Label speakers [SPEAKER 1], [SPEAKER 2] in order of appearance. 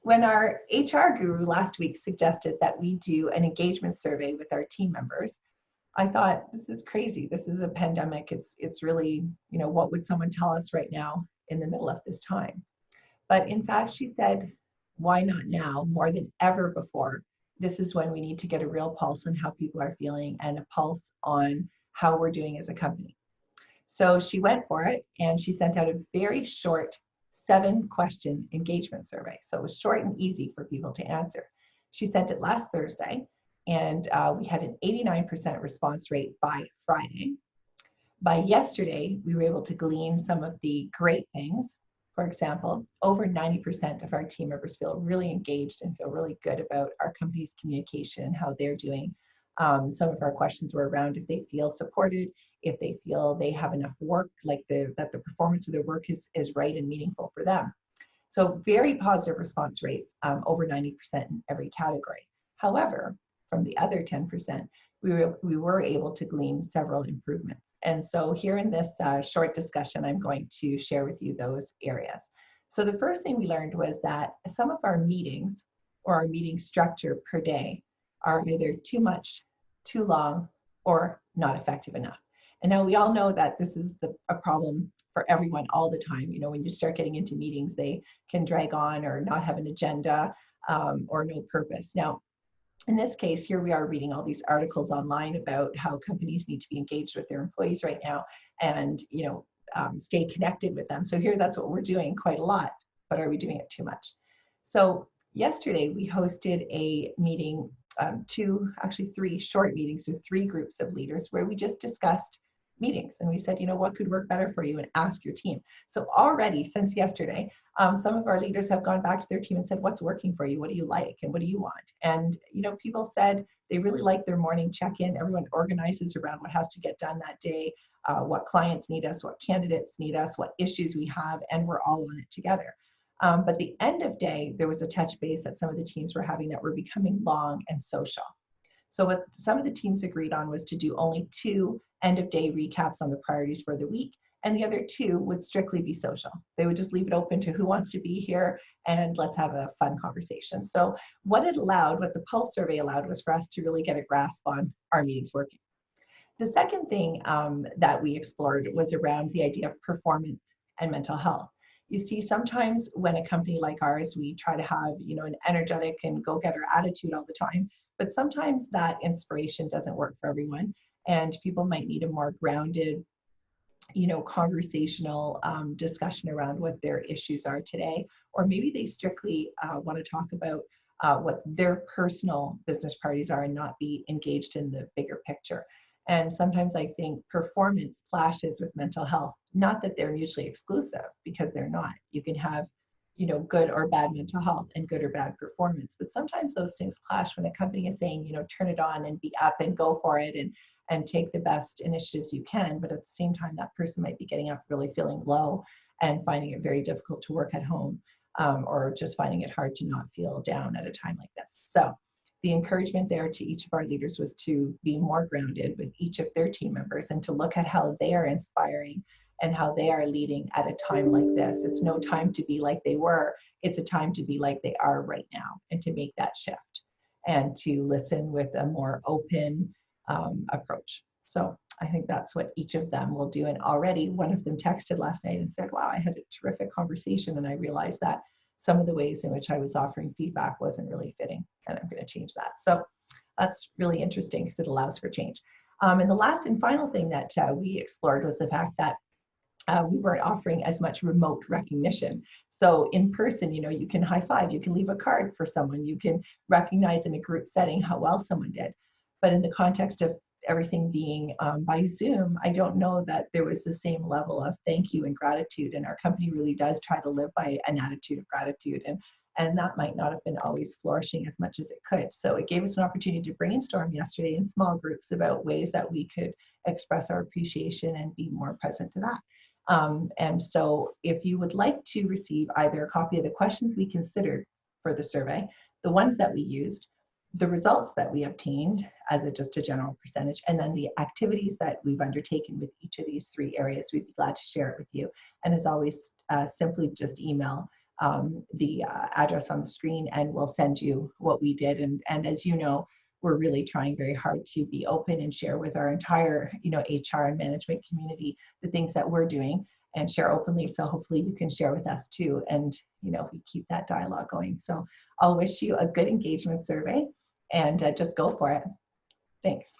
[SPEAKER 1] When our HR guru last week suggested that we do an engagement survey with our team members, I thought, this is crazy. This is a pandemic. It's really, what would someone tell us right now in the middle of this time? But in fact, she said, why not now more than ever before? This is when we need to get a real pulse on how people are feeling and a pulse on how we're doing as a company. So she went for it and she sent out a very short 7-question engagement survey. So it was short and easy for people to answer. She sent it last Thursday and we had an 89% response rate by Friday. By yesterday, we were able to glean some of the great things. For example, over 90% of our team members feel really engaged and feel really good about our company's communication and how they're doing. Some of our questions were around if they feel supported, if they feel they have enough work, like that the performance of their work is right and meaningful for them. So very positive response rates, over 90% in every category. However, from the other 10%, we were able to glean several improvements. And so here in this short discussion, I'm going to share with you those areas. So the first thing we learned was that some of our meetings or our meeting structure per day are either too much, too long, or not effective enough. And now we all know that this is a problem for everyone all the time. When you start getting into meetings, they can drag on or not have an agenda or no purpose. Now, in this case, here we are reading all these articles online about how companies need to be engaged with their employees right now and, stay connected with them. So here, that's what we're doing quite a lot, but are we doing it too much? So yesterday we hosted a meeting, actually 3 short meetings with 3 groups of leaders where we just discussed meetings and we said, what could work better for you, and ask your team. So already since yesterday, some of our leaders have gone back to their team and said, what's working for you? What do you like? And what do you want? And, people said they really like their morning check-in. Everyone organizes around what has to get done that day, what clients need us, what candidates need us, what issues we have, and we're all on it together. But the end of day, there was a touch base that some of the teams were having that were becoming long and social. So what some of the teams agreed on was to do only 2 end of day recaps on the priorities for the week, and the other 2 would strictly be social. They would just leave it open to who wants to be here and let's have a fun conversation. So what the Pulse survey allowed was for us to really get a grasp on our meetings working. The second thing that we explored was around the idea of performance and mental health. You see, sometimes when a company like ours, we try to have, an energetic and go-getter attitude all the time, but sometimes that inspiration doesn't work for everyone, and people might need a more grounded, conversational discussion around what their issues are today, or maybe they strictly want to talk about what their personal business priorities are and not be engaged in the bigger picture. And sometimes I think performance clashes with mental health. Not that they're mutually exclusive, because they're not. You can have, good or bad mental health and good or bad performance. But sometimes those things clash when a company is saying, turn it on and be up and go for it and take the best initiatives you can. But at the same time, that person might be getting up really feeling low and finding it very difficult to work at home, or just finding it hard to not feel down at a time like this. So the encouragement there to each of our leaders was to be more grounded with each of their team members and to look at how they are inspiring and how they are leading at a time like this. It's no time to be like they were. It's a time to be like they are right now, and to make that shift and to listen with a more open approach. So I think that's what each of them will do. And already one of them texted last night and said, wow, I had a terrific conversation, and I realized that some of the ways in which I was offering feedback wasn't really fitting, and I'm going to change that. So that's really interesting because it allows for change. And the last and final thing that we explored was the fact that we weren't offering as much remote recognition. So in person, you can high five, you can leave a card for someone, you can recognize in a group setting how well someone did. But in the context of everything being by Zoom, I don't know that there was the same level of thank you and gratitude. And our company really does try to live by an attitude of gratitude. And that might not have been always flourishing as much as it could. So it gave us an opportunity to brainstorm yesterday in small groups about ways that we could express our appreciation and be more present to that. And so if you would like to receive either a copy of the questions we considered for the survey, the ones that we used, the results that we obtained as just a general percentage, and then the activities that we've undertaken with each of these 3 areas, we'd be glad to share it with you. And as always, simply just email the address on the screen, and we'll send you what we did. And as you know, we're really trying very hard to be open and share with our entire, HR and management community the things that we're doing and share openly. So hopefully you can share with us too, and we keep that dialogue going. So I'll wish you a good engagement survey, and just go for it. Thanks.